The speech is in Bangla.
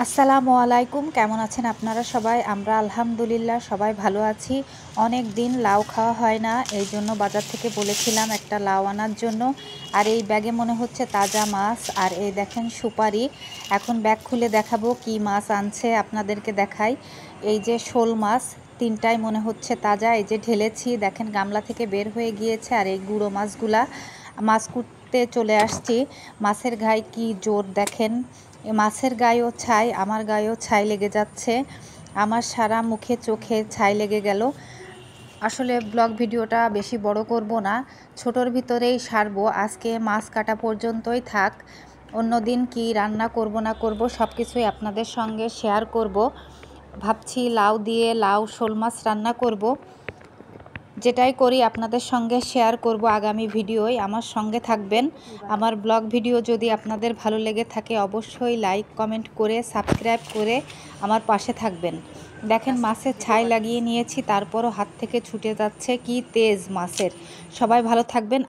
আসসালামু আলাইকুম, কেমন আছেন আপনারা সবাই? আমরা আলহামদুলিল্লাহ সবাই ভালো আছি। অনেক দিন লাউ খাওয়া হয় না, এই জন্য বাজার থেকে বলেছিলাম একটা লাউ আনার জন্য। আর এই ব্যাগে মনে হচ্ছে তাজা মাছ, আর এই দেখেন সুপারি। এখন ব্যাগ খুলে দেখাবো কি মাছ আনছে, আপনাদেরকে দেখাই। এই যে শোল মাছ, তিনটাই মনে হচ্ছে তাজা। এই যে ঢেলেছি, দেখেন গামলা থেকে বের হয়ে গিয়েছে। আর এই গুঁড়ো মাছগুলা, মাছ কুটতে চলে আসছি। মাছের গায়ে কি জোর দেখেন, মাছের গায়েও ছাই, আমার গায়েও ছাই লেগে যাচ্ছে। আমার সারা মুখে চোখে ছাই লেগে গেল। আসলে ব্লগ ভিডিওটা বেশি বড় করব না, ছোটোর ভিতরেই সারবো। আজকে মাছ কাটা পর্যন্তই থাক, অন্য দিন কি রান্না করব না করব সব কিছুই আপনাদের সঙ্গে শেয়ার করব। ভাবছি লাউ দিয়ে লাউ শোল মাছ রান্না করব। যেটাই করি আপনাদের সঙ্গে শেয়ার করব আগামী ভিডিওয়, আমার সঙ্গে থাকবেন। আমার ব্লগ ভিডিও যদি আপনাদের ভালো লেগে থাকে অবশ্যই লাইক কমেন্ট করে সাবস্ক্রাইব করে আমার পাশে থাকবেন। দেখেন মাছের ছাই লাগিয়ে নিয়েছি, তারপরও হাত থেকে ছুটে যাচ্ছে, কি তেজ মাছের। সবাই ভালো থাকবেন।